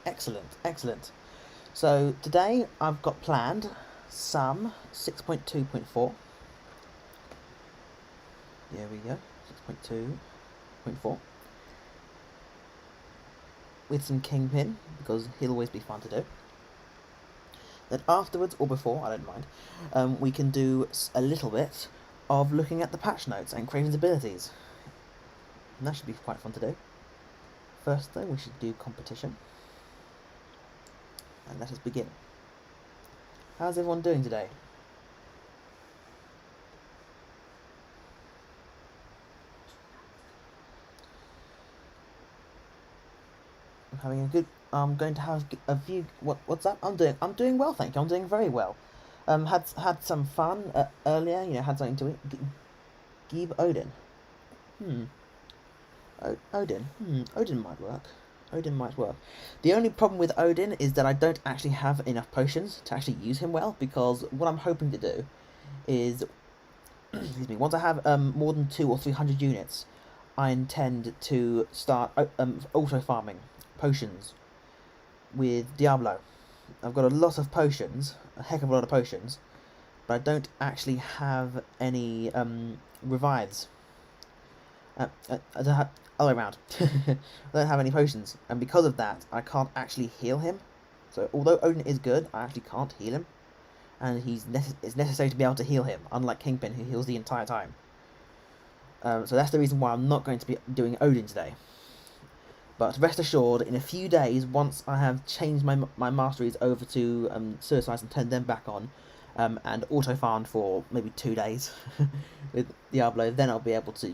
Excellent, excellent. So today I've got planned some 6.2.4. Here we go, 6.2.4 with some Kingpin because he'll always be fun to do. Then afterwards or before, I don't mind, we can do a little bit of looking at the patch notes and Kraven's abilities. And that should be quite fun to do. First though, we should do competition. And let us begin. How's everyone doing today? I'm having a good. I'm going to have a few. What's up? I'm doing well, thank you. I'm doing very well. Had some fun earlier. You know, had something to eat. Gib Odin. Hmm. Odin. Odin might work. Odin might work. The only problem with Odin is that I don't actually have enough potions to actually use him well, because what I'm hoping to do is, excuse me, once I have more than 200 or 300 units, I intend to start auto farming potions with Diablo. I've got a lot of potions, a heck of a lot of potions, but I don't actually have any revives. I don't have other way around. I don't have any potions, and because of that, I can't actually heal him. So although Odin is good, I actually can't heal him, and it's necessary to be able to heal him, unlike Kingpin, who heals the entire time. So that's the reason why I'm not going to be doing Odin today. But rest assured, in a few days, once I have changed my masteries over to Suicides and turned them back on, and auto-farmed for maybe 2 days with Diablo, then I'll be able to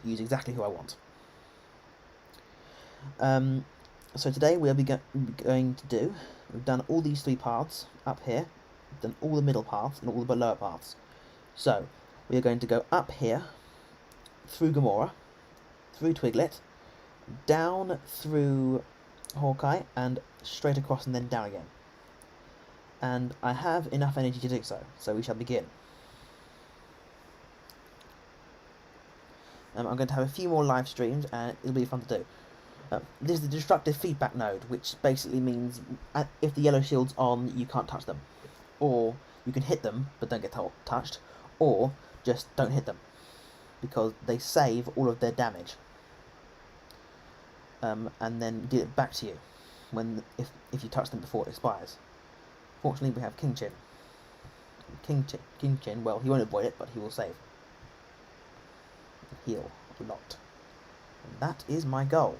use exactly who I want. So today we'll be going to do, we've done all these 3 paths up here, we've done all the middle paths and all the lower paths. So we are going to go up here, through Gamora, through Twiglet, down through Hawkeye, and straight across and then down again. And I have enough energy to do so, so we shall begin. I'm going to have a few more live streams, and it'll be fun to do. This is the destructive feedback node, which basically means if the yellow shield's on, you can't touch them. Or you can hit them, but don't get touched. Or just don't hit them, because they save all of their damage. And then give it back to you if you touch them before it expires. Fortunately, we have King Chin. King Chin, well, he won't avoid it, but he will save. Heal a lot. And that is my goal.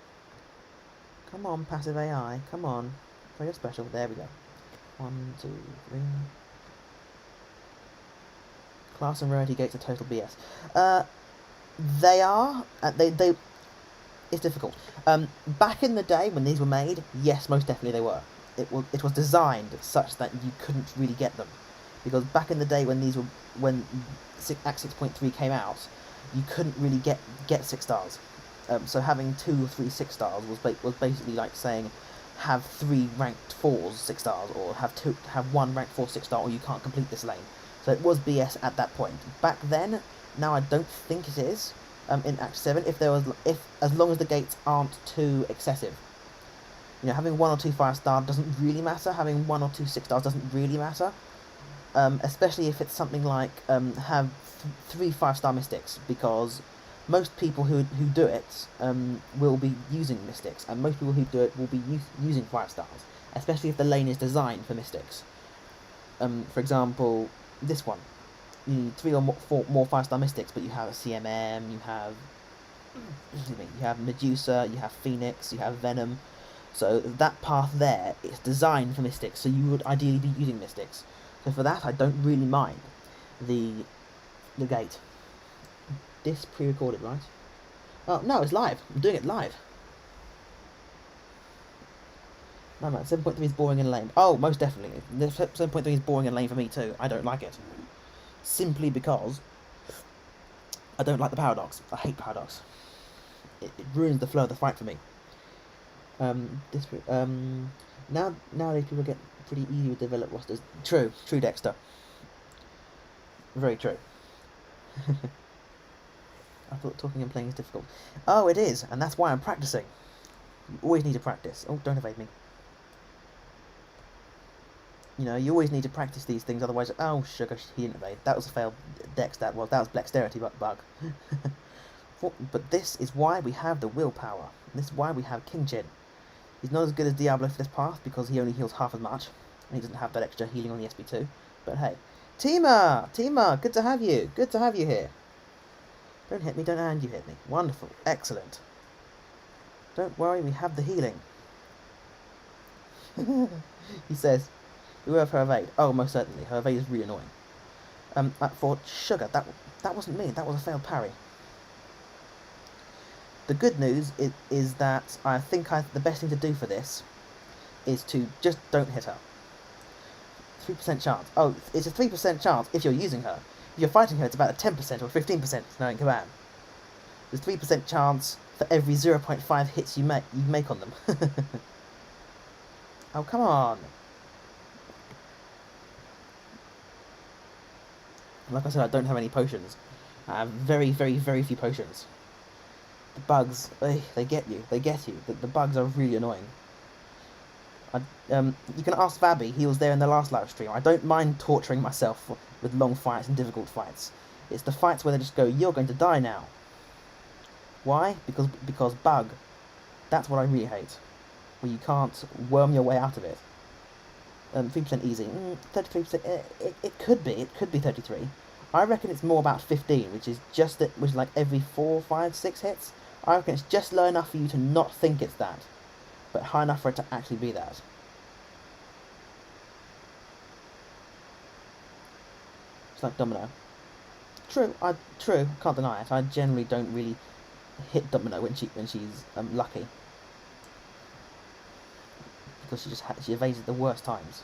Come on, passive AI. Come on. Play your special. There we go. 1, 2, 3. Class and rarity gates are total BS. They are. They. It's difficult. Back in the day when these were made, yes, most definitely they were. It was designed such that you couldn't really get them, because back in the day when Act 6.3 came out, you couldn't really get 6 stars. So having 2 or 3 6 stars was basically like saying have 3 ranked 4s 6 stars, or have 1 ranked 4 6 star, or you can't complete this lane. So it was BS at that point. Back then, now I don't think it is. In Act 7, as long as the gates aren't too excessive. You know, having 1 or 2 5-star doesn't really matter. Having 1 or 2 6-stars doesn't really matter. Especially if it's something like have 3 5-star mystics, because most people who do it will be using mystics, and most people who do it will be using 5 stars, especially if the lane is designed for mystics. For example, this one. You need 3 or 4 more 5-star mystics, but you have a CMM, you have Medusa, you have Phoenix, you have Venom. So that path there is designed for mystics, so you would ideally be using mystics. So for that, I don't really mind the gate. This pre-recorded, right? Oh no, it's live. I'm doing it live. No, man, 7.3 is boring and lame. Oh, most definitely. 7.3 is boring and lame for me too. I don't like it. Simply because I don't like the paradox. I hate paradox. It ruins the flow of the fight for me. Nowadays people get pretty easy with developed rosters. True, Dexter. Very true. I thought talking and playing is difficult. Oh, it is, and that's why I'm practicing. You always need to practice. Oh, don't evade me. You know, you always need to practice these things, otherwise, oh, sugar, he didn't evade. That was a failed dex, that was dexterity bug. But this is why we have the willpower. This is why we have King Jin. He's not as good as Diablo for this path, because he only heals half as much, and he doesn't have that extra healing on the SP2. But hey. Tima, good to have you. Good to have you here. Don't hit me, don't and you hit me. Wonderful, excellent. Don't worry, we have the healing. He says, we have her evade. Oh, most certainly, her evade is really annoying. For sugar, that wasn't me, that was a failed parry. The good news is that I think the best thing to do for this is to just don't hit her. 3% chance. Oh, it's a 3% chance if you're using her. If you're fighting her, it's about a 10% or 15% knowing command. There's 3% chance for every 0.5 hits you make on them. Oh, come on. Like I said, I don't have any potions. I have very, very, very few potions. The bugs, they get you. They get you. The bugs are really annoying. You can ask Vabby, he was there in the last live stream. I don't mind torturing myself with long fights and difficult fights. It's the fights where they just go, you're going to die now. Why? Because bug. That's what I really hate. Where you can't worm your way out of it. 3% easy. 33%, it could be 33. I reckon it's more about 15, which is like every 4, 5, 6 hits. I reckon it's just low enough for you to not think it's that, but high enough for it to actually be that. It's like Domino. True, can't deny it. I generally don't really hit Domino when she's lucky, because she evades at the worst times.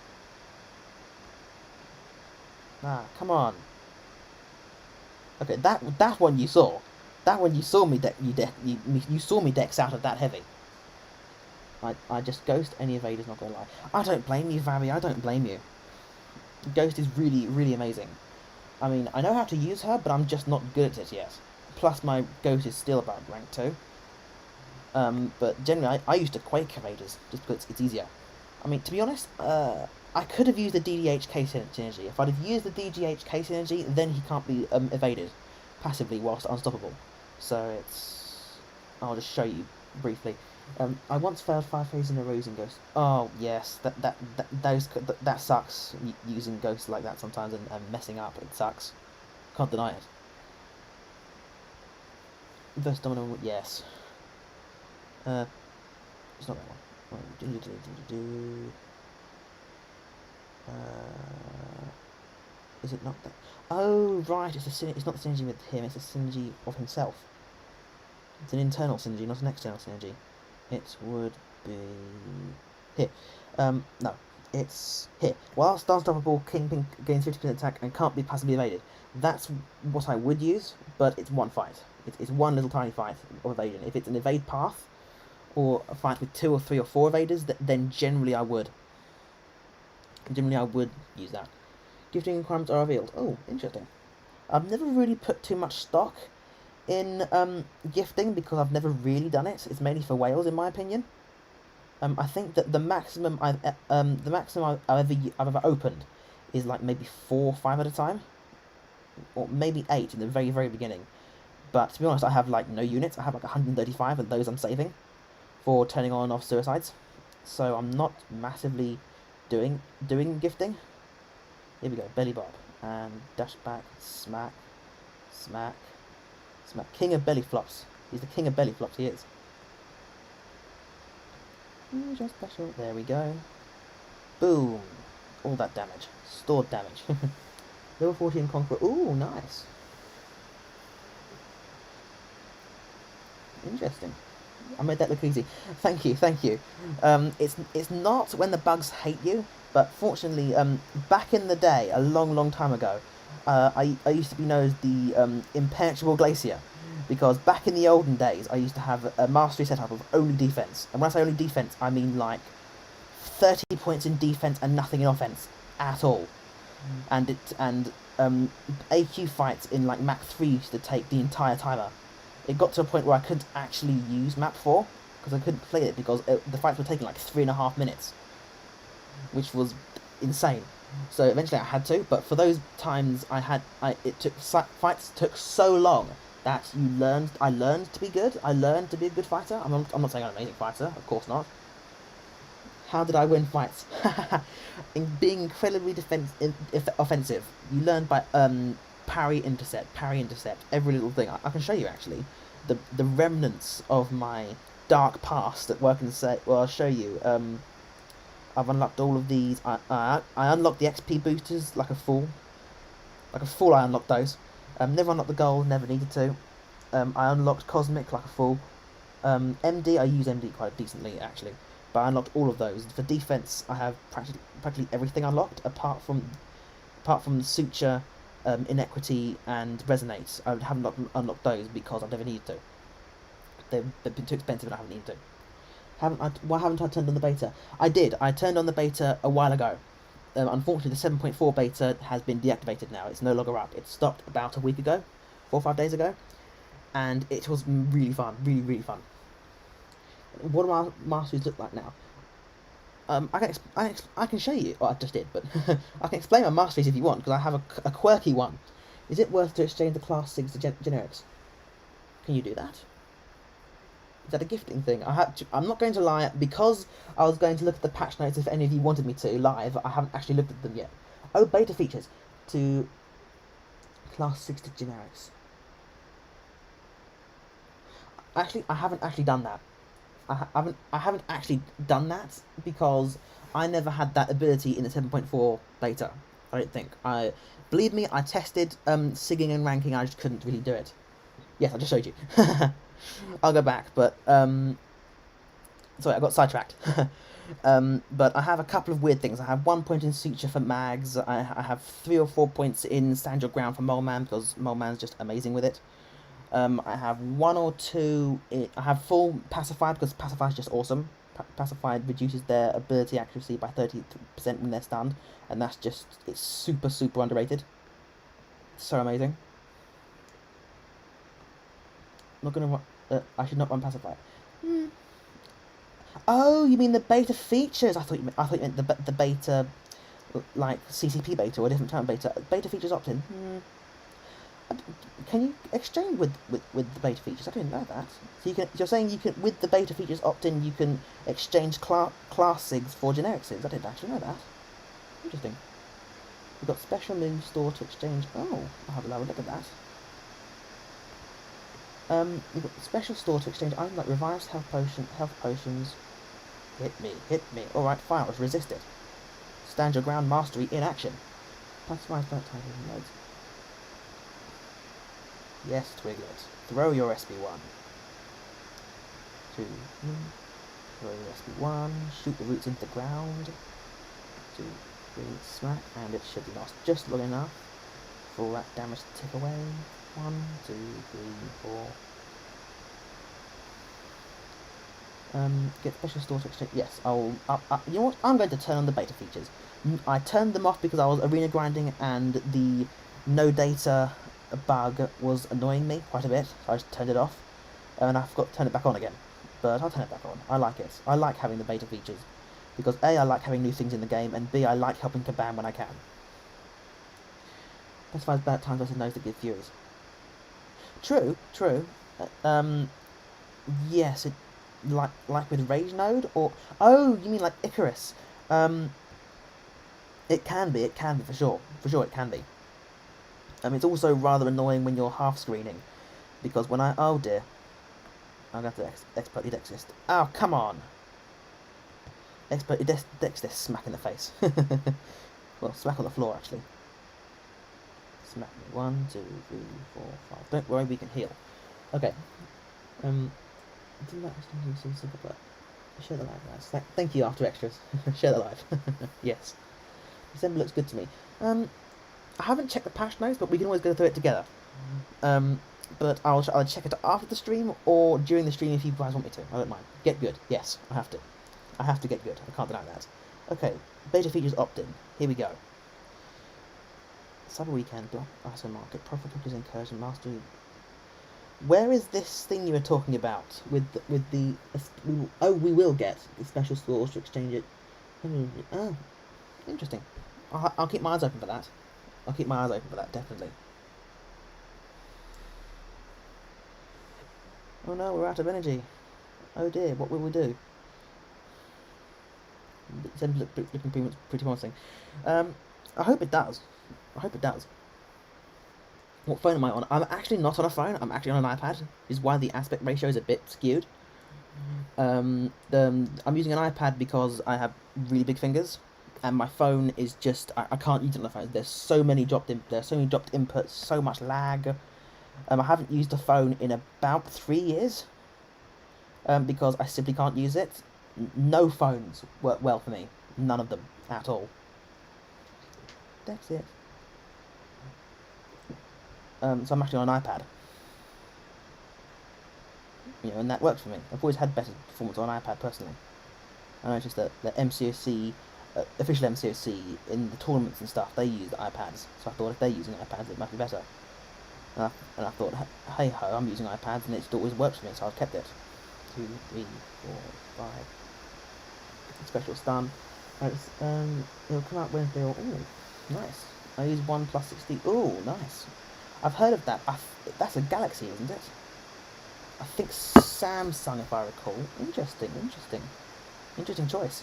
Ah, come on. Okay, that one you saw. That one you saw me you saw me dex out of that heavy. I just ghost any evaders, not gonna lie. I don't blame you, Vabby, I don't blame you. Ghost is really, really amazing. I mean, I know how to use her, but I'm just not good at it yet. Plus my ghost is still about rank 2. But generally I used to Quake evaders, just because it's easier. I mean, to be honest, I could have used the DDHK synergy. If I'd have used the DGHK synergy, then he can't be evaded passively whilst unstoppable. So I'll just show you briefly. I once failed 5 phases in a row using Ghost. Oh yes, that sucks. Using Ghosts like that sometimes and messing up, it sucks. Can't deny it. Versus Domino, yes. It's not that one. Is it not that? Oh right, it's not the synergy with him. It's a synergy of himself. It's an internal synergy, not an external synergy. It would be here. No, it's here. Whilst unstoppable, Kingpin gains 50% attack and can't be passively evaded. That's what I would use, but it's one fight. It's one little tiny fight of evasion. If it's an evade path, or a fight with 2 or 3 or 4 evaders, then generally I would. Generally I would use that. Gifting requirements are revealed. Oh, interesting. I've never really put too much stock in gifting because I've never really done it. It's mainly for whales, in my opinion. I think that the maximum I've ever opened is like maybe 4 or 5 at a time, or maybe 8 in the very, very beginning. But to be honest, I have like no units. I have like 135, and those I'm saving for turning on and off suicides. So I'm not massively doing gifting. Here we go, belly bob and dash back, smack, smack, smack. King of belly flops. He's the king of belly flops. He is. Just special. There we go. Boom. All that damage. Stored damage. Level 14 Conqueror. Ooh, nice. Interesting. I made that look easy. Thank you, thank you. It's not when the bugs hate you, but fortunately, back in the day, a long, long time ago, I used to be known as the impenetrable glacier, because back in the olden days, I used to have a mastery setup of only defense. And when I say only defense, I mean like 30 points in defense and nothing in offense at all. And AQ fights in like map 3 used to take the entire timer. It got to a point where I couldn't actually use map 4 because I couldn't play it because the fights were taking like 3.5 minutes, which was insane. So eventually I had to, but for those times fights took so long that I learned to be good. I learned to be a good fighter. I'm not saying I'm an amazing fighter, of course not. How did I win fights? In being incredibly offensive. You learn by parry, intercept, every little thing. I can show you actually the remnants of my dark past at work and say. Well, I'll show you. I've unlocked all of these. I unlocked the XP boosters like a fool. Like a fool, I unlocked those. Never unlocked the gold. Never needed to. I unlocked cosmic like a fool. MD, I use MD quite decently actually. But I unlocked all of those. For defense, I have practically everything unlocked apart from suture, inequity, and resonate. I haven't unlocked those because I've never needed to. They've been too expensive and I haven't needed to. Why haven't I turned on the beta? I did. I turned on the beta a while ago. Unfortunately, the 7.4 beta has been deactivated now. It's no longer up. It stopped about a week ago, 4 or 5 days ago, and it was really fun, really really fun. What do my masteries look like now? I can show you. Well, I just did, but I can explain my masteries if you want, because I have a quirky one. Is it worth to exchange the class 6 to generics? Can you do that? Is that a gifting thing? I'm not going to lie, because I was going to look at the patch notes if any of you wanted me to live. I haven't actually looked at them yet. Oh, beta features to class 6 to generics. Actually, I haven't actually done that. I haven't actually done that because I never had that ability in the 7.4 beta. I don't think. Believe me, I tested sigging and ranking. I just couldn't really do it. Yes, I just showed you. I'll go back, but sorry, I got sidetracked. But I have a couple of weird things. I have 1 point in suture for mags. I have 3 or 4 points in stand your ground for Mole Man because Mole Man's just amazing with it. I have 1 or 2. I have full pacified because pacified is just awesome. Pacified reduces their ability accuracy by 30% when they're stunned, and it's super underrated. So amazing. I'm not gonna. I should not run pacified. Oh, you mean the beta features? I thought you meant the beta, like CCP beta or a different term beta. Beta features opt-in. Can you exchange with the beta features? I didn't know that. So you're saying you can, with the beta features opt-in, you can exchange class SIGs for generic SIGs. I didn't actually know that. Interesting. We've got special move store to exchange. Oh, I'll have a look at that. We've got special store to exchange items like revives, health potions. Hit me. Alright, files resisted. Stand your ground mastery in action. Pacifies that type of modes. Yes, Twiglet. Throw your SB1. 2. Throw your SB1. Shoot the roots into the ground. 2, 3, smack, and it should last just long enough for all that damage to tick away. 1, 2, 3, 4. Get special store to exchange. Yes, you know what? I'm going to turn on the beta features. I turned them off because I was arena grinding and the no data bug was annoying me quite a bit. So I just turned it off, and I forgot to turn it back on again. But I'll turn it back on. I like it. I like having the beta features because A, I like having new things in the game, and B, I like helping Kabam when I can. Specifies bad times versus knows that give furies. True. Yes, it like with Rage Node, or oh, you mean like Icarus? It can be for sure. It can be. It's also rather annoying when you're half screening, because when oh dear, I'm going to have to expertly dex this. Oh come on! Expertly dex this smack in the face. Well, smack on the floor actually. Smack me. 1, 2, 3, 4, 5. Don't worry, we can heal. Okay. Share the live, guys. Thank you, After Extras. Share the live. Yes. December looks good to me. I haven't checked the patch notes, but we can always go through it together. But I'll check it after the stream or during the stream if you guys want me to. I don't mind. Get good. Yes, I have to. I have to get good. I can't deny that. Okay. Beta features opt-in. Here we go. Cyber Weekend, Black ISO Market, Profit Cookies Incursion, Mastery. Where is this thing you were talking about with the? Oh, we will get the special stores to exchange it. Interesting. I'll keep my eyes open for that. I'll keep my eyes open for that, definitely. Oh no, we're out of energy. Oh dear, what will we do? It's looking pretty promising. I hope it does. I hope it does. What phone am I on? I'm actually not on a phone. I'm actually on an iPad. Is why the aspect ratio is a bit skewed. I'm using an iPad because I have really big fingers, and my phone is just I can't use it on the phone. There's so many dropped inputs, so much lag. I haven't used a phone in about 3 years. Because I simply can't use it. No phones work well for me. None of them at all. That's it. So I'm actually on an iPad. And that works for me. I've always had better performance on an iPad personally. I noticed that the MCOC, official MCOC, in the tournaments and stuff, they use iPads. So I thought if they're using iPads, it might be better. And I thought, hey ho, I'm using iPads and it always works for me, so I've kept it. 2, 3, 4, 5. Special stun. It'll come out Wednesday. Ooh, nice. I use 1 plus 60. Ooh, nice. I've heard of that. That's a Galaxy, isn't it? I think Samsung, if I recall. Interesting choice.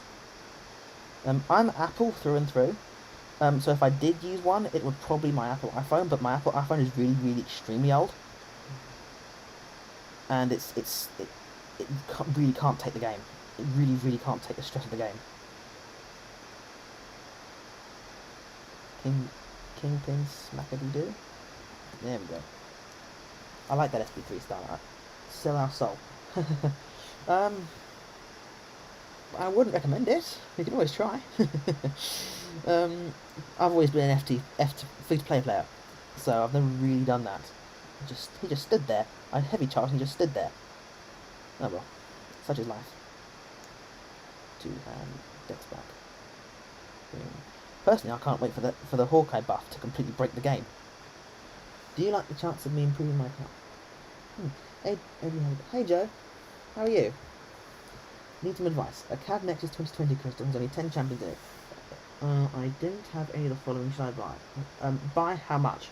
I'm Apple through and through. So if I did use one, it would probably be my Apple iPhone, but my Apple iPhone is really extremely old, and it really can't take the game. It really can't take the stress of the game. Kingpin smackity-doo. There we go. I like that SP3 style. Sell our soul. I wouldn't recommend it. You can always try. I've always been an free-to-play player, so I've never really done that. He just stood there. I had heavy charge and he just stood there. Oh well, such is life. 2-hand Dex back. Personally, I can't wait for the Hawkeye buff to completely break the game. Do you like the chance of me improving my account? Hey Joe, how are you? Need some advice. A CAD Nexus 2020 crystal has only 10 champions in it. I don't have any of the following. Should I buy? Buy how much?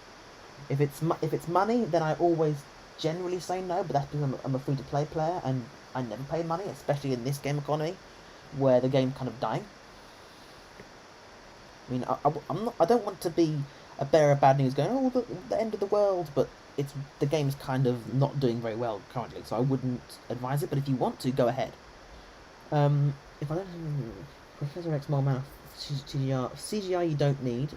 If it's money, then I always generally say no. But that's because I'm a free-to-play player and I never pay money, especially in this game economy, where the game's kind of dying. I mean, I don't want to be a bearer of bad news, going, oh, the end of the world, but the game's kind of not doing very well currently, so I wouldn't advise it. But if you want to, go ahead. If I don't, Professor X more mana CGI you don't need.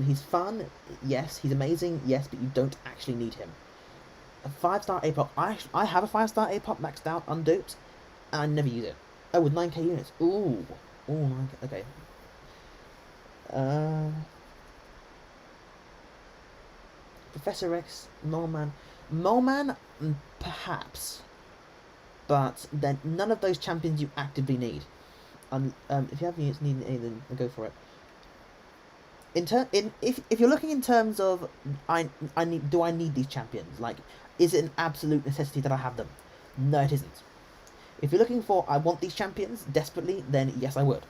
He's fun, yes. He's amazing, yes, but you don't actually need him. A 5-star APOC. I have a 5-star APOC maxed out, unduped, and I never use it. Oh, with 9k units. Ooh, 9k. Okay. Professor X, Moleman, perhaps, but then none of those champions you actively need. If you have units needing any, then go for it. If you're looking in terms of do I need these champions? Like, is it an absolute necessity that I have them? No, it isn't. If you're looking for I want these champions desperately, then yes, I would.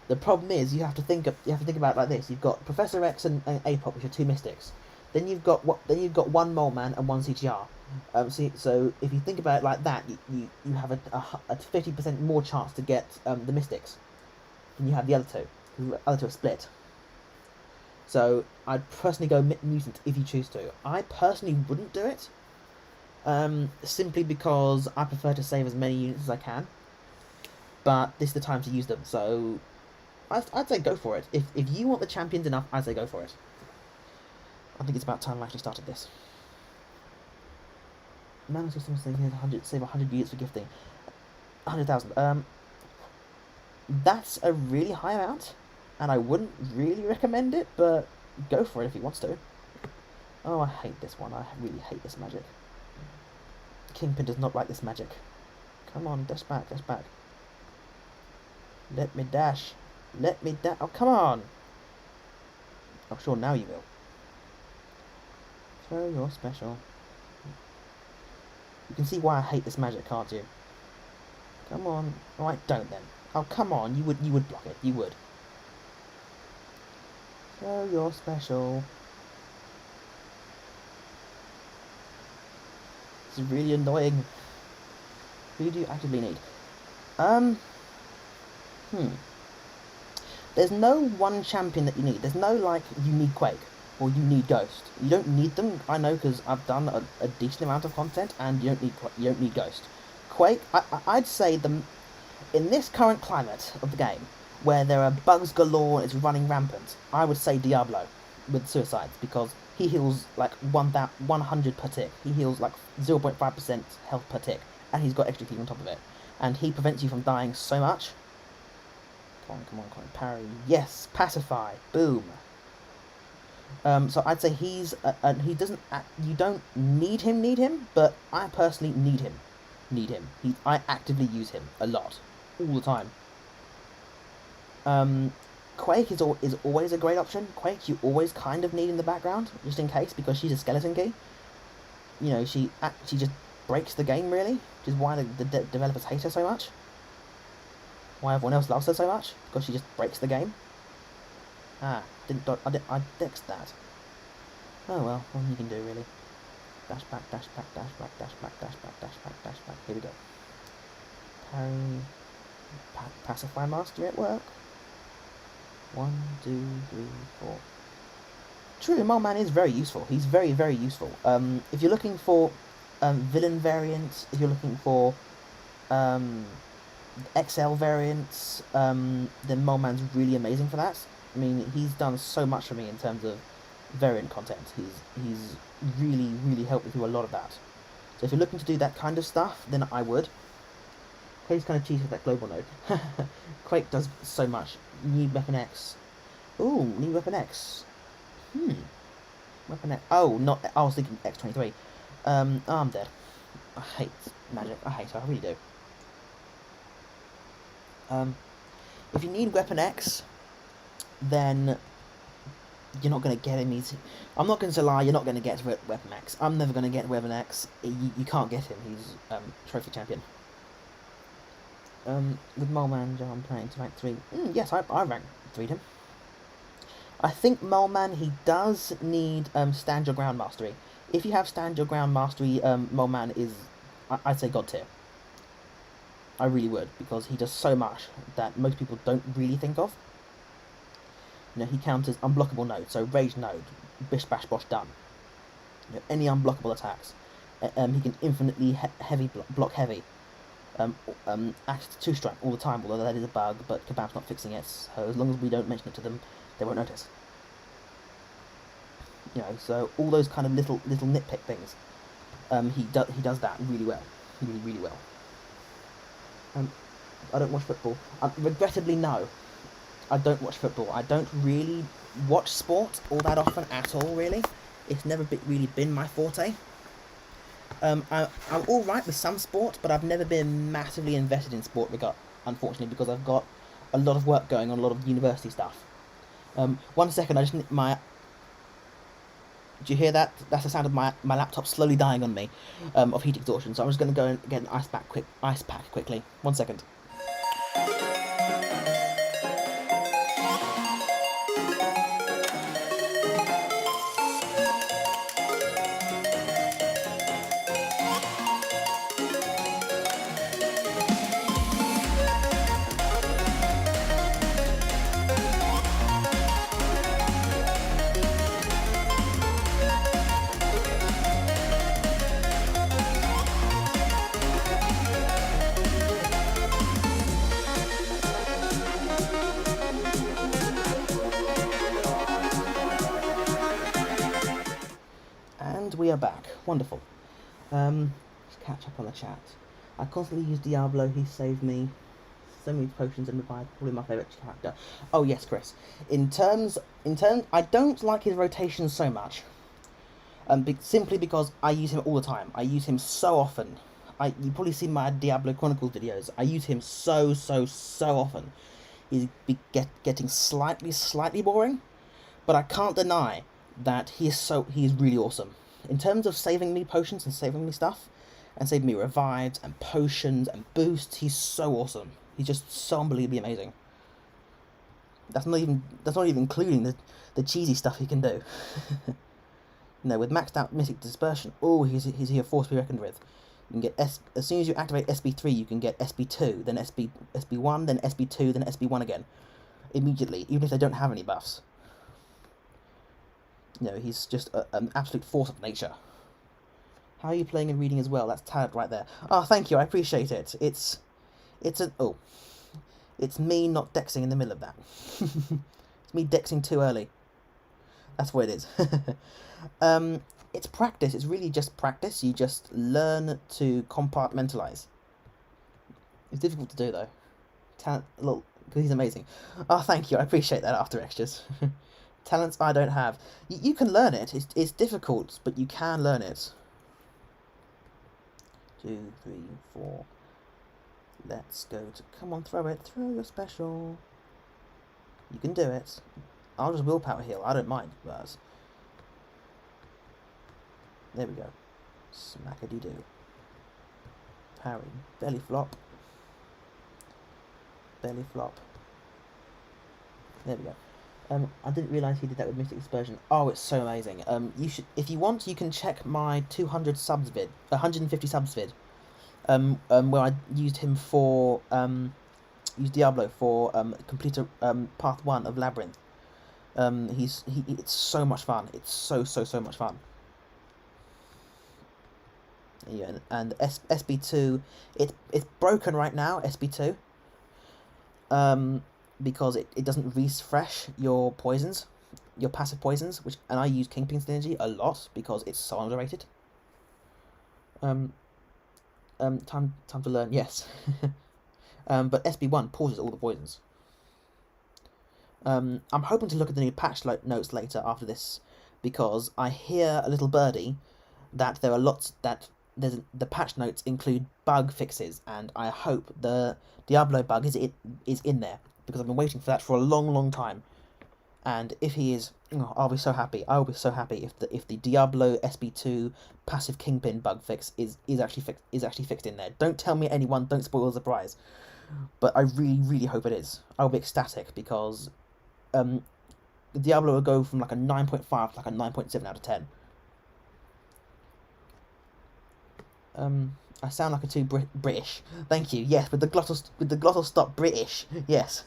The problem is you have to think about it like this. You've got Professor X and APOC, which are 2 mystics. Then you've got 1 Mole Man and 1 CTR. So if you think about it like that, you have a 50% more chance to get the mystics than you have the other two. The other two are split. So I'd personally go mutant if you choose to. I personally wouldn't do it, simply because I prefer to save as many units as I can. But this is the time to use them, so I'd say go for it. If you want the champions enough, I'd say go for it. I think it's about time I actually started this. Mana system saying here save 100 units for gifting. 100,000. That's a really high amount, and I wouldn't really recommend it, but go for it if he wants to. Oh, I hate this one. I really hate this magic. Kingpin does not like this magic. Come on, dash back. Let me dash. Oh, come on. I'm sure now you will. Throw your special. You can see why I hate this magic, can't you? Come on. Alright, don't then. Oh, come on. You would block it. You would. Show you're special. This is really annoying. Who do you actively need? Hmm. There's no one champion that you need. There's no, like, you need Quake or you need Ghost. You don't need them. I know because I've done a decent amount of content, and you don't need Ghost. Quake. I'd say in this current climate of the game, where there are bugs galore and it's running rampant, I would say Diablo with suicides, because he heals like 100 per tick. He heals like 0.5% health per tick, and he's got extra clean on top of it, and he prevents you from dying so much. Come on, parry. Yes, pacify. Boom. So I'd say he doesn't. You don't need him, but I personally need him. I actively use him a lot, all the time. Quake is always a great option. Quake you always kind of need in the background, just in case, because she's a skeleton key. You know, she just breaks the game, really, which is why the developers hate her so much. Why everyone else loves her so much, because she just breaks the game. I dexed that. Oh well, what you can do, really. Dash back, dash back, dash back, dash back, dash back, dash back, dash back. Here we go. Parry. Pacify mastery at work. 1, 2, 3, 4. True, Mole Man is very useful. He's very, very useful. If you're looking for villain variants, if you're looking for XL variants, then Mole Man's really amazing for that. I mean, he's done so much for me in terms of variant content. He's really, really helped me through a lot of that. So if you're looking to do that kind of stuff, then I would. Quake's kind of cheated with that global node. Quake does so much. Need Weapon X. Ooh, need Weapon X. Weapon X. Oh, not. I was thinking X23. Oh, I'm dead. I hate magic. I hate her. I really do. If you need Weapon X, then you're not going to get him easy. I'm not going to lie, you're not going to get Weapon X. I'm never going to get Weapon X. You can't get him. He's trophy champion. With Mole Man, I'm playing to rank 3. Yes, I rank 3'd him. I think Mole Man, he does need Stand Your Ground Mastery. If you have Stand Your Ground Mastery, Mole Man is, I'd say, God tier. I really would, because he does so much that most people don't really think of. You know, he counters unblockable node, so Rage node, Bish Bash Bosh done. You know, any unblockable attacks. He can infinitely block heavy. Act 2-strike all the time, although that is a bug, but Kabam's not fixing it, so as long as we don't mention it to them, they won't notice. You know, so all those kind of little nitpick things, he does that really well, really well. I don't watch football. Regrettably, no. I don't watch football. I don't really watch sport all that often at all, really. It's never really been my forte. I'm alright with some sport, but I've never been massively invested in sport, unfortunately, because I've got a lot of work going on, a lot of university stuff. 1 second, I just need my... Do you hear that? That's the sound of my laptop slowly dying on me, of heat exhaustion, so I'm just going to go and get an ice pack quickly. 1 second. We are back. Wonderful. Let's catch up on the chat. I constantly use Diablo. He saved me so many potions and revived. Probably my favourite character. Oh yes, Chris. In terms, I don't like his rotation so much. Simply because I use him all the time. I use him so often. You probably see my Diablo Chronicles videos. I use him so often. He's getting slightly boring, but I can't deny that he is really awesome. In terms of saving me potions and saving me stuff, and saving me revives and potions and boosts, he's so awesome. He's just so unbelievably amazing. That's not even including the cheesy stuff he can do. With maxed out Mystic Dispersion, oh, he's a force to be reckoned with. You can get as soon as you activate SB3, you can get SB2, then SB1, then SB2, then SB1 again, immediately, even if they don't have any buffs. He's just an absolute force of nature. How are you playing and reading as well? That's talent right there. Oh, thank you, I appreciate it. It's me not dexing in the middle of that. It's me dexing too early. That's what it is. It's practice. It's really just practice. You just learn to compartmentalize. It's difficult to do though. Talent, look, because he's amazing. Oh, thank you. I appreciate that. After extras. Talents I don't have. You can learn it. It's difficult, but you can learn it. 2, 3, 4. Let's go to... Come on, throw it. Throw your special. You can do it. I'll just willpower heal. I don't mind, but... There we go. Smackety-doo. Parry. Belly flop. Belly flop. There we go. I didn't realise he did that with Mystic Dispersion. Oh, it's so amazing. You should, if you want, you can check my 200 subs vid, 150 subs vid. Where I used him for used Diablo for complete path 1 of Labyrinth. It's so much fun. It's so much fun. Yeah, and SB2, it's broken right now. SB2. Because it doesn't refresh your poisons, your passive poisons, and I use Kingpin's Energy a lot because it's so underrated. Time to learn, yes. But SB1 pauses all the poisons. I'm hoping to look at the new patch notes later after this, because I hear a little birdie that there are lots the patch notes include bug fixes, and I hope the Diablo bug is in there, because I've been waiting for that for a long time. And if he is, I'll be so happy. I'll be so happy if the Diablo SB2 passive Kingpin bug fix is actually fixed in there. Don't tell me anyone. Don't spoil the surprise. But I really hope it is. I'll be ecstatic, because Diablo will go from like a 9.5 to like a 9.7 out of 10. I sound like a too British. Thank you. Yes, with the glottal stop British. Yes.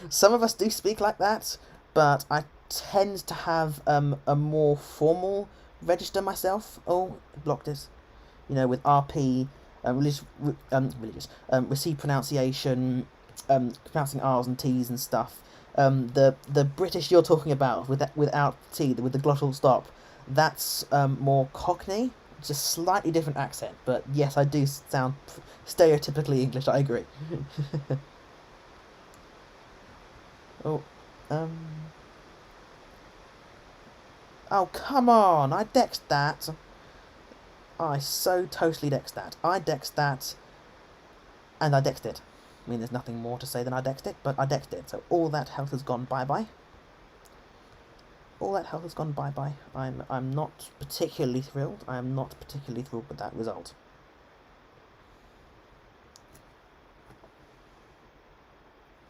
Some of us do speak like that, but I tend to have a more formal register myself. Oh, blocked it. With RP, receive pronunciation, pronouncing R's and T's and stuff. The British you're talking about without T, with the glottal stop, that's more Cockney. Just slightly different accent, but yes, I do sound stereotypically English. I agree. Oh, oh, come on! I dexed that. I so totally dexed that. I dexed that, and I dexed it. I mean, there's nothing more to say than I dexed it, but I dexed it. So all that health has gone bye-bye. All that health has gone bye-bye. I'm not particularly thrilled. I am not particularly thrilled with that result.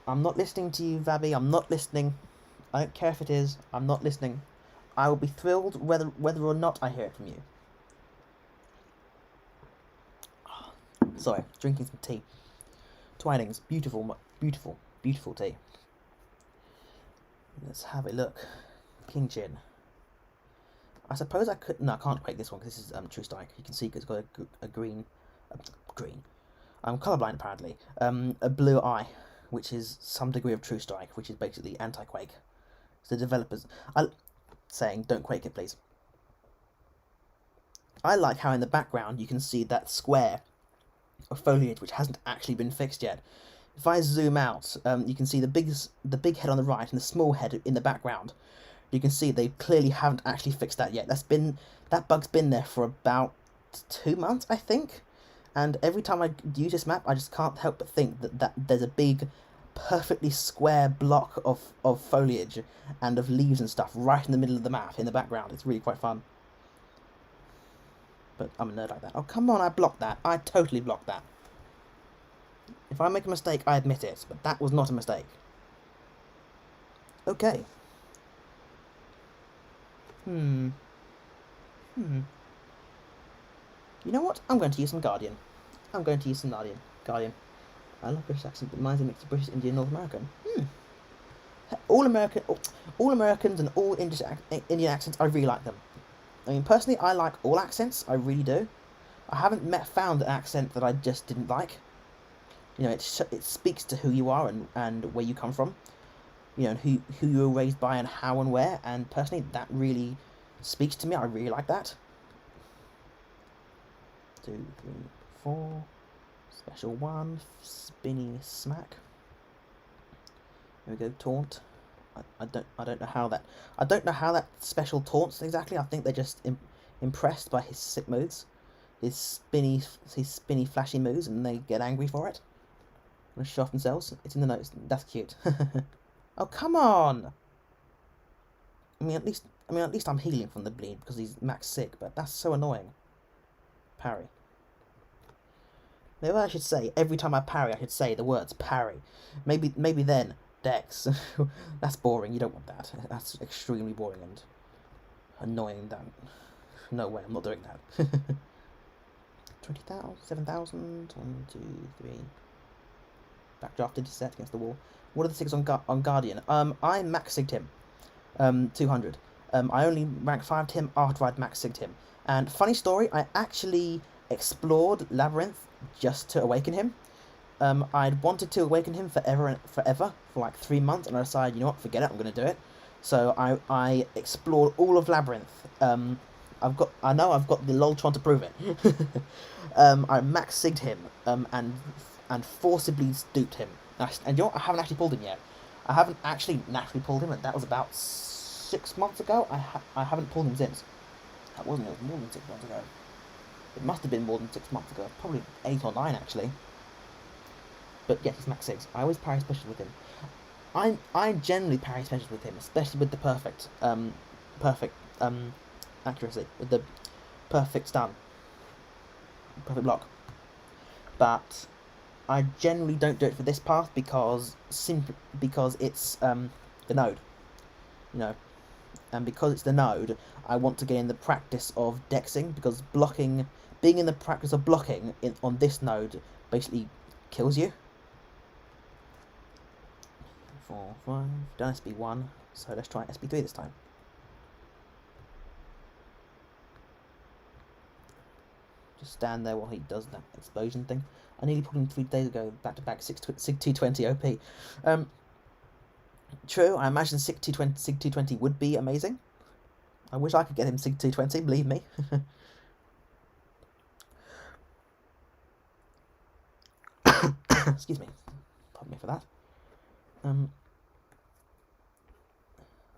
I'm not listening to you, Vabi. I'm not listening. I don't care if it is. I'm not listening. I will be thrilled whether or not I hear it from you. Sorry, drinking some tea. Twinings, beautiful tea. Let's have a look. King Jin. I suppose I could... No, I can't quake this one because this is True Strike. You can see it's got a green... green. I'm colourblind apparently. A blue eye, which is some degree of True Strike, which is basically anti-quake. So the developers... saying, don't quake it, please. I like how in the background you can see that square of foliage which hasn't actually been fixed yet. If I zoom out, you can see the big head on the right and the small head in the background. You can see they clearly haven't actually fixed that yet. That bug's been there for about 2 months, I think. And every time I use this map, I just can't help but think that there's a big, perfectly square block of foliage and of leaves and stuff right in the middle of the map in the background. It's really quite fun. But I'm a nerd like that. Oh, come on, I blocked that. I totally blocked that. If I make a mistake, I admit it. But that was not a mistake. Okay. Hmm. Hmm. You know what? I'm going to use some Guardian. I'm going to use some Guardian. Guardian. I love British accent, but mine's a mix of British, Indian, North American. All American, all Americans and all Indian accents, I really like them. I mean, personally, I like all accents. I really do. I haven't found an accent that I just didn't like. You know, it speaks to who you are and where you come from. You know, and who you were raised by and how and where. And personally, that really speaks to me. I really like that. 2, 3, 4. Special 1. Spinny smack. Here we go. Taunt. I don't know how that special taunts exactly. I think they're just impressed by his sick moves, his spinny flashy moves, and they get angry for it. And show off themselves. It's in the notes. That's cute. Oh, come on! At least I'm healing from the bleed because he's max sick, but that's so annoying. Parry. Maybe I should say every time I parry, I should say the words parry. Maybe then Dex. That's boring. You don't want that. That's extremely boring and annoying. That no way. I'm not doing that. 20,000, 7,000. 1, 2, 3. Backdrafted, set against the wall. What are the 6 on Guardian? I max sigged him. 200. I only rank 5'd him after I'd max sigged him. And funny story, I actually explored Labyrinth just to awaken him. I'd wanted to awaken him forever for like 3 months, and I decided, you know what, forget it, I'm going to do it. So I explored all of Labyrinth. I know I've got the Loltron to prove it. I max sigged him, and forcibly duped him. And you know what, I haven't actually pulled him yet. I haven't actually naturally pulled him, and that was about 6 months ago. I haven't pulled him since. That wasn't, it was more than 6 months ago. It must have been more than 6 months ago. Probably 8 or 9 actually. But yes, it's max 6. I always parry specials with him. I generally parry specials with him, especially with the perfect accuracy, with the perfect stun, perfect block. But I generally don't do it for this path because it's the node, you know, and because it's the node, I want to gain the practice of dexing, because being in the practice of blocking on this node basically kills you. 4, 5, done SB1, so let's try SB3 this time. Just stand there while he does that explosion thing. I nearly pulled him 3 days ago, back to back, Sig 220 OP. True, I imagine Sig 220 would be amazing. I wish I could get him Sig 220, believe me. Excuse me. Pardon me for that.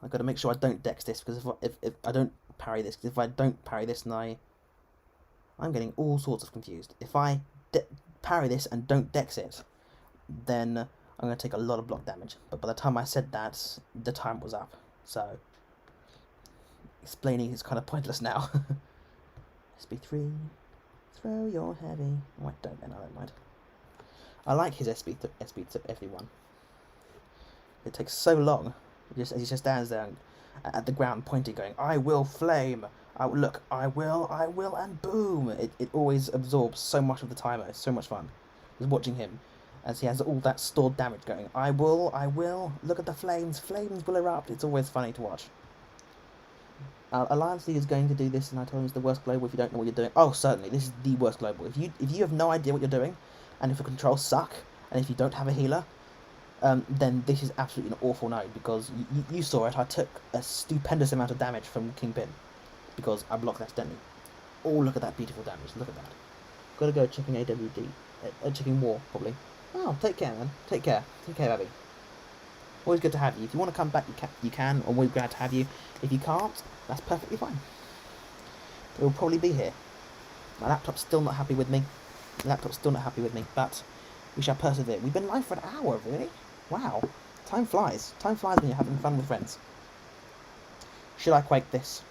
I've got to make sure I don't dex this, because if I don't parry this, because if I don't parry this, and I'm getting all sorts of confused. If I parry this and don't dex it, then I'm going to take a lot of block damage. But by the time I said that, the time was up. So explaining is kind of pointless now. SB3, throw your heavy. Oh, I don't mind. I like his SB1. It takes so long, as he just stands there at the ground pointing, going, I will flame, I will, and boom! It always absorbs so much of the timer. It's so much fun just watching him as he has all that stored damage going. I will, look at the flames will erupt. It's always funny to watch. Alliance League is going to do this, and I told him it's the worst global if you don't know what you're doing. Oh, certainly, this is the worst global. If you have no idea what you're doing, and if your controls suck, and if you don't have a healer, then this is absolutely an awful node, because you saw it. I took a stupendous amount of damage from Kingpin because I blocked accidentally. Oh, look at that beautiful damage. Look at that. Gotta go checking AWD. Checking war, probably. Oh, take care, man. Take care. Take care, Abby. Always good to have you. If you want to come back, you can. I'm always glad to have you. If you can't, that's perfectly fine. We'll probably be here. My laptop's still not happy with me. But we shall persevere. We've been live for an hour, really? Wow. Time flies. Time flies when you're having fun with friends. Should I quake this?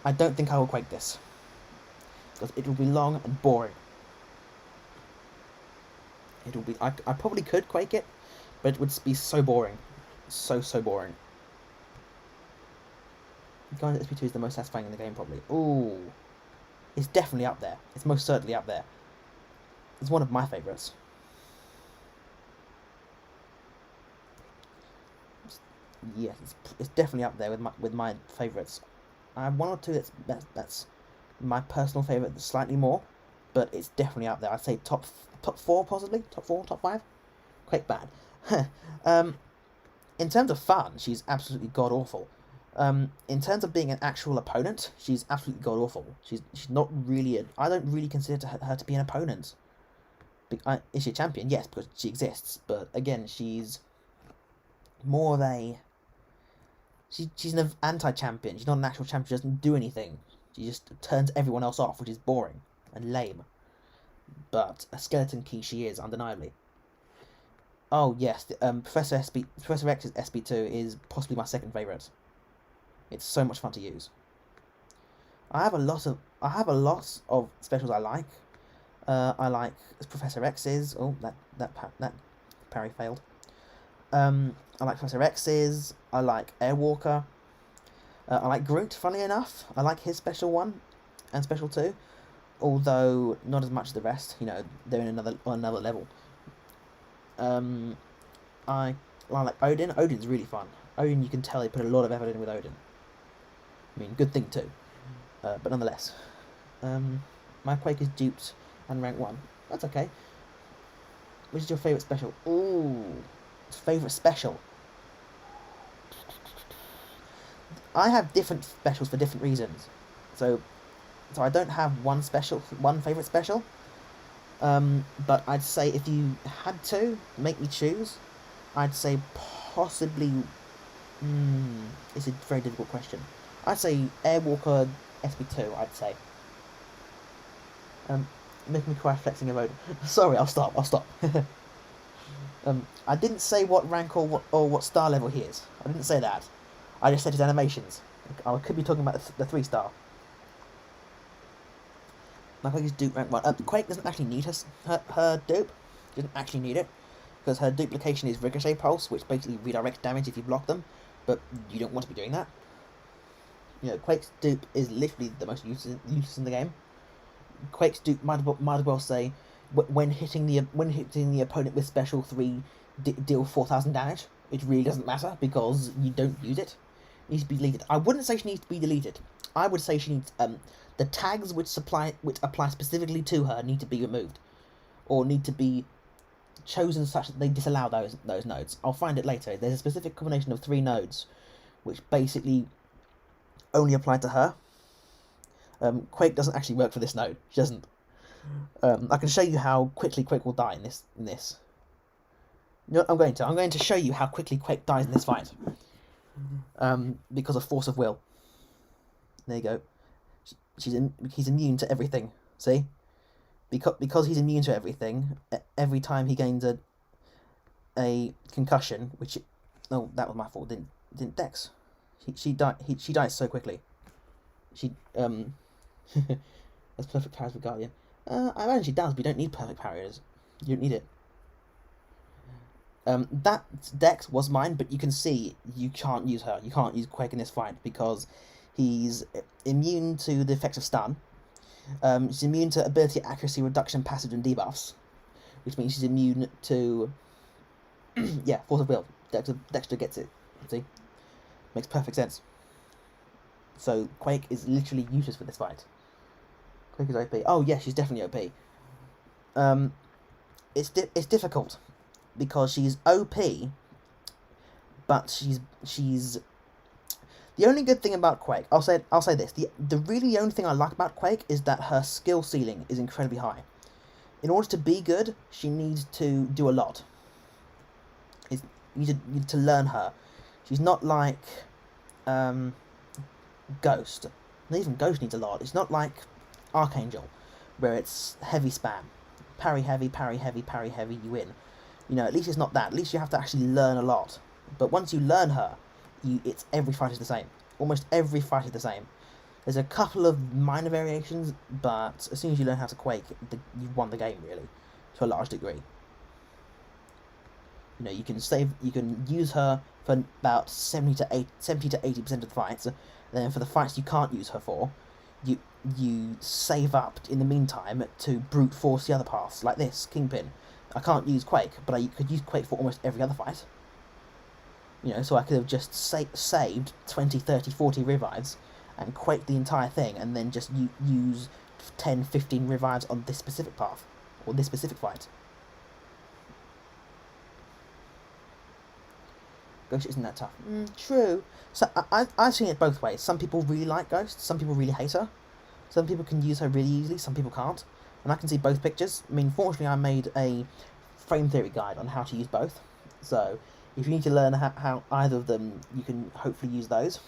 I don't think I will quake this, because it will be long and boring. It will be. I probably could quake it, but it would be so boring. so boring. Going to SP2 is the most satisfying in the game, probably. Ooh. It's definitely up there. It's most certainly up there. It's one of my favourites. Yes, it's definitely up there with my favourites. I have one or two that's my personal favourite, slightly more, but it's definitely up there. I'd say top four, possibly top four, top five. Quite bad. In terms of fun, she's absolutely god awful. In terms of being an actual opponent, she's absolutely god awful. She's not really. I don't really consider her to be an opponent. Is she a champion? Yes, because she exists. But again, she's more of a. She's an anti-champion. She's not an actual champion. She doesn't do anything. She just turns everyone else off, which is boring and lame. But a skeleton key she is, undeniably. Oh yes, Professor X's SB2 is possibly my second favourite. It's so much fun to use. I have a lot of specials I like. I like Professor X's. Oh, that parry failed. I like Professor X's. I like Airwalker. I like Groot. Funny enough, I like his special 1 and special 2, although not as much as the rest. You know, they're on another level. I like Odin. Odin's really fun. Odin, you can tell they put a lot of effort in with Odin. I mean, good thing too, but nonetheless, my Quake is duped and rank 1. That's okay. Which is your favourite special? Ooh, favourite special. I have different specials for different reasons, so I don't have one favourite special. But I'd say if you had to make me choose, I'd say possibly. It's a very difficult question. I'd say Airwalker SP2. I'd say. Making me cry flexing a road. Sorry, I'll stop. I didn't say what rank or what star level he is. I didn't say that. I just said his animations. I could be talking about the 3-star. My Quake is dupe rank 1. Quake doesn't actually need her dupe. She doesn't actually need it. Because her duplication is Ricochet Pulse, which basically redirects damage if you block them. But you don't want to be doing that. You know, Quake's dupe is literally the most useless in the game. Quake's dupe might as well say, when hitting the opponent with special 3, deal 4,000 damage. It really doesn't matter because you don't use it. It needs to be deleted. I wouldn't say she needs to be deleted. I would say she needs the tags which apply specifically to her need to be removed, or need to be chosen such that they disallow those nodes. I'll find it later. There's a specific combination of 3 nodes, which basically only apply to her. Quake doesn't actually work for this node. She doesn't. I can show you how quickly Quake will die in this. You know what I'm going to show you how quickly Quake dies in this fight. Because of force of will. There you go. He's immune to everything. See? Because he's immune to everything, every time he gains a concussion, which... Oh, that was my fault. Didn't Dex. She dies so quickly. That's perfect parries for Guardian. I imagine she does, but you don't need perfect parries. You don't need it. That Dex was mine, but you can see you can't use her. You can't use Quake in this fight because he's immune to the effects of stun. She's immune to ability accuracy reduction, passive, and debuffs, which means she's immune to force of will. Dexter gets it. See, makes perfect sense. So Quake is literally useless for this fight. Quake is OP. Oh yeah, she's definitely OP. It's difficult because she's OP, but she's the only good thing about Quake. I'll say this: the really only thing I like about Quake is that her skill ceiling is incredibly high. In order to be good, she needs to do a lot. You need to learn her. She's not like Ghost. And even Ghost needs a lot. It's not like Archangel, where it's heavy spam. Parry heavy, parry heavy, parry heavy, you win. You know, at least it's not that. At least you have to actually learn a lot. But once you learn her, it's every fight is the same. Almost every fight is the same. There's a couple of minor variations, but as soon as you learn how to Quake, you've won the game, really, to a large degree. You know, you can use her for about 70 to 80% of the fights. And then for the fights you can't use her for, you you save up in the meantime to brute force the other paths, like this Kingpin. I can't use Quake, but I could use Quake for almost every other fight. You know, so I could have just saved 20, 30, 40 revives and Quake the entire thing, and then just use 10, 15 revives on this specific path or this specific fight. Ghost isn't that tough. True. So I've seen it both ways. Some people really like Ghost, some people really hate her. Some people can use her really easily, some people can't. And I can see both pictures. I mean, fortunately I made a frame theory guide on how to use both. So if you need to learn how either of them, you can hopefully use those.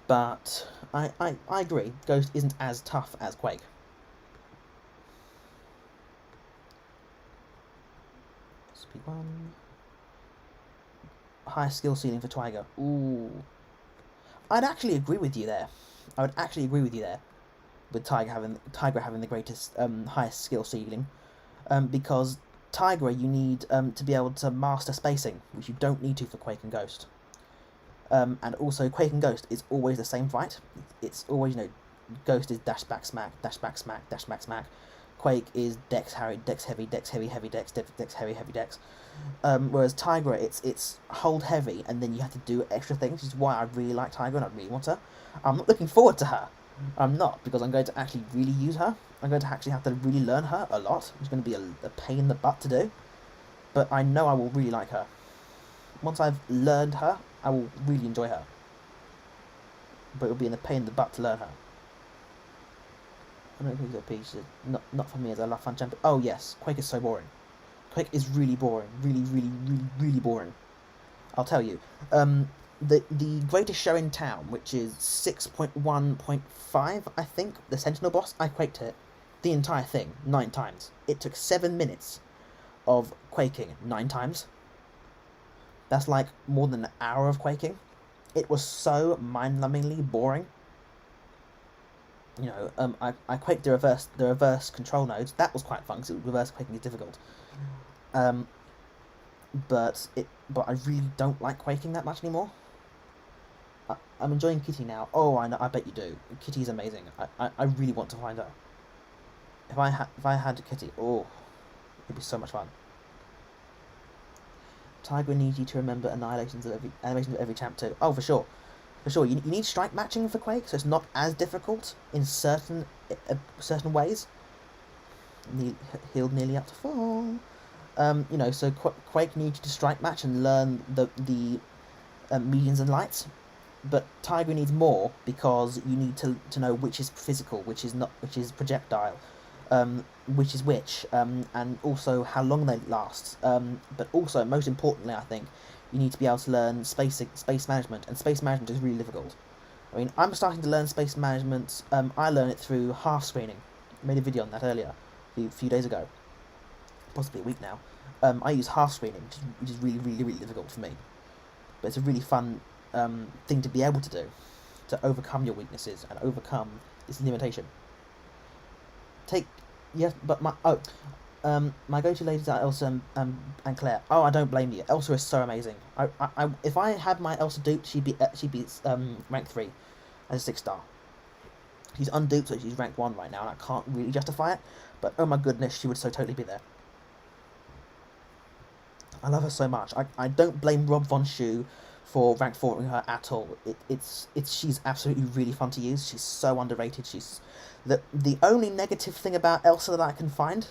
But I agree, Ghost isn't as tough as Quake. Speed 1. High skill ceiling for Twiger. Ooh. I'd actually agree with you there. I would actually agree with you there. With Tigra having the greatest, highest skill ceiling. Because Tigra you need to be able to master spacing, which you don't need to for Quake and Ghost. And also Quake and Ghost is always the same fight. It's always, you know, Ghost is dash back smack, dash back smack, dash back smack. Quake is dex heavy, dex heavy, dex heavy, heavy dex. Whereas Tigra, it's hold heavy, and then you have to do extra things, which is why I really like Tigra and I really want her. I'm not looking forward to her. I'm not, because I'm going to actually really use her. I'm going to actually have to really learn her a lot. It's going to be a pain in the butt to do. But I know I will really like her. Once I've learned her, I will really enjoy her. But it will be a pain in the butt to learn her. I don't think it's a piece. Not for me, as I love Fun Champion. Oh yes, Quake is so boring. Quake is really boring. Really boring. I'll tell you. The greatest show in town, which is 6.1.5, I think, the Sentinel boss, I quaked it. The entire thing, 9 times. It took 7 minutes of quaking 9 times. That's like more than an hour of quaking. It was so mind-numbingly boring. You know, I quaked the reverse control nodes. That was quite fun because reverse quaking is difficult. But I really don't like quaking that much anymore. I'm enjoying Kitty now. Oh, I know. I bet you do. Kitty's amazing. I really want to find her. If I had a Kitty, oh, it'd be so much fun. Tiger needs you to remember animations of every champ too. Oh, for sure. For sure, you need strike matching for Quake, so it's not as difficult in certain ways. Healed nearly up to full. You know, so Quake needs you to strike match and learn the medians and lights, but Tiger needs more because you need to know which is physical, which is not, which is projectile, which is which, and also how long they last. But also, most importantly, I think, you need to be able to learn space management, and space management is really difficult. I mean, I'm starting to learn space management. I learn it through half screening. I made a video on that earlier, a few days ago, possibly a week now. I use half screening, which is really difficult for me. But it's a really fun thing to be able to do, to overcome your weaknesses and overcome this limitation. But my go-to ladies are Elsa and Claire. Oh, I don't blame you. Elsa is so amazing. If I had my Elsa duped, she'd be rank 3 as a 6-star. She's unduped, so she's rank 1 right now, and I can't really justify it. But oh my goodness, she would so totally be there. I love her so much. I don't blame Rob Von Schu for rank 4ing her at all. She's absolutely really fun to use. She's so underrated. She's the only negative thing about Elsa that I can find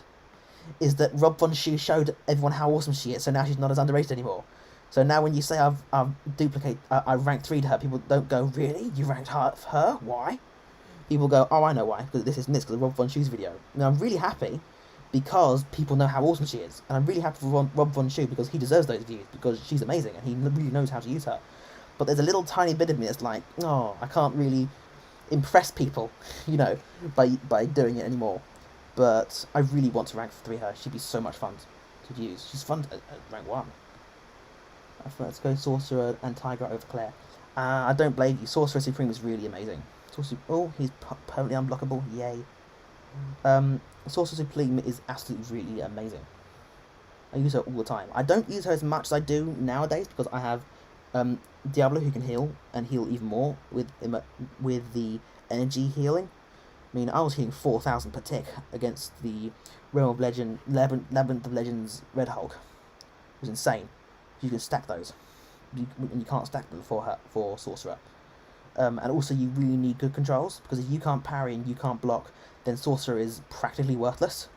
is that Rob Von Schu showed everyone how awesome she is, so now she's not as underrated anymore. So now when you say I've ranked 3 to her, people don't go, really? You ranked her? Why? People go, oh, I know why, because this, because of Rob Von Schu's video. Now I'm really happy because people know how awesome she is, and I'm really happy for Rob Von Schu because he deserves those views, because she's amazing, and he really knows how to use her. But there's a little tiny bit of me that's like, oh, I can't really impress people, you know, by doing it anymore. But I really want to rank 3 her. She'd be so much fun to use. She's fun at rank 1. Let's go Sorcerer and Tiger over Claire. I don't blame you. Sorcerer Supreme is really amazing. Oh, he's permanently unblockable. Yay. Sorcerer Supreme is absolutely really amazing. I use her all the time. I don't use her as much as I do nowadays because I have Diablo who can heal and heal even more with the energy healing. I mean, I was hitting 4,000 per tick against the Realm of Legend, Labyrinth of Legends Red Hulk. It was insane. You can stack those, and you can't stack them for Sorcerer. And also, you really need good controls because if you can't parry and you can't block, then Sorcerer is practically worthless.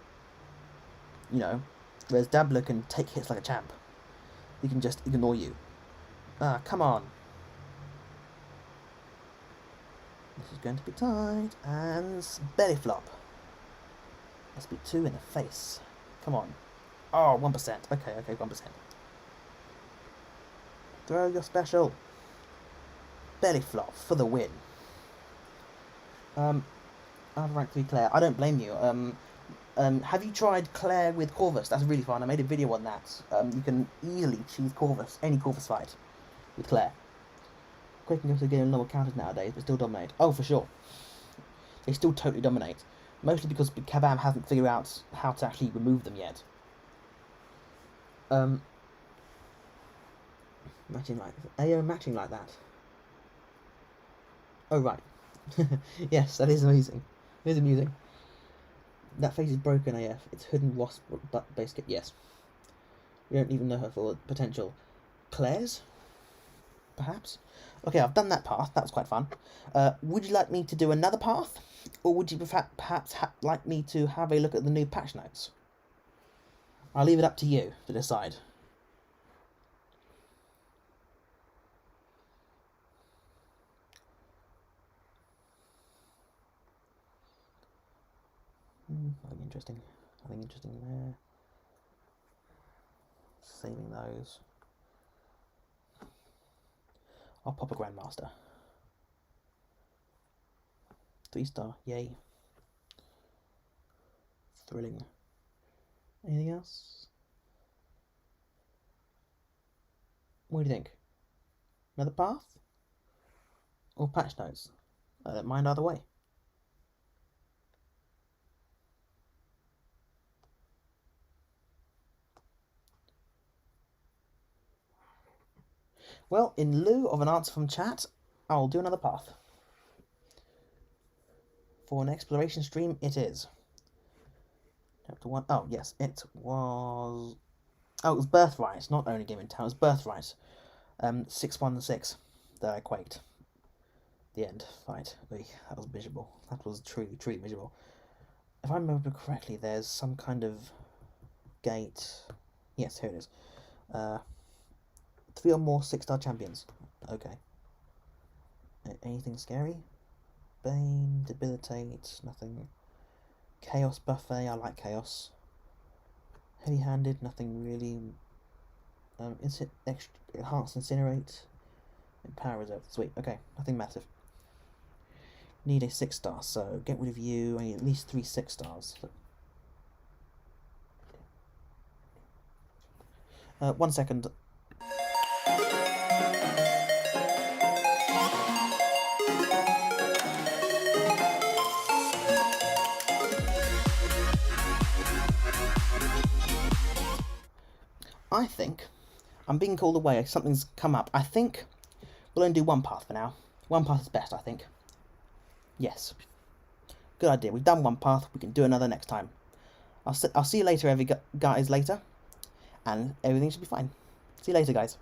You know, whereas Dabbler can take hits like a champ. He can just ignore you. Ah, come on. This is going to be tight. And belly flop. Must be 2 in the face. Come on. Oh, 1%. Okay, 1%. Throw your special. Belly flop for the win. I'd rank 3 Claire. I don't blame you. Have you tried Claire with Corvus? That's really fun. I made a video on that. You can easily choose Corvus, any Corvus fight with Claire. Quaking goes to getting lower counters nowadays, but still dominate. Oh, for sure. They still totally dominate. Mostly because Kabam hasn't figured out how to actually remove them yet. Matching like AO matching like that. Oh right. Yes, that is amazing. It is amusing. That face is broken AF. It's hidden wasp base kit. Yes. We don't even know her full potential. Claire's? Perhaps? Okay, I've done that path. That was quite fun. Would you like me to do another path? Or would you perhaps like me to have a look at the new patch notes? I'll leave it up to you to decide. Nothing interesting. Nothing interesting there. Saving those. I'll pop a Grandmaster. 3-star, yay. Thrilling. Anything else? What do you think? Another path? Or patch notes? I don't mind either way. Well, in lieu of an answer from chat, I'll do another path. For an exploration stream, it is. Chapter 1. Oh, yes, it was... Oh, it was Birthright, not Only Game in Town. It was Birthright. 616 that I quaked. The end fight. That was miserable. That was truly, truly miserable. If I remember correctly, there's some kind of gate. Yes, here it is. 3 or more 6-star champions. Okay. Anything scary? Bane, Debilitate, nothing. Chaos Buffet, I like Chaos. Heavy-handed, nothing really. Enhance Incinerate. Power Reserve, sweet, okay, nothing massive. Need a 6-star, so get rid of you. I need at least 3 6-stars. 1 second. I think I'm being called away. Something's come up. I think we'll only do 1 path for now. 1 path is best, I think. Yes. Good idea. We've done 1 path. We can do another next time. I'll see you later, guys, later. And everything should be fine. See you later, guys.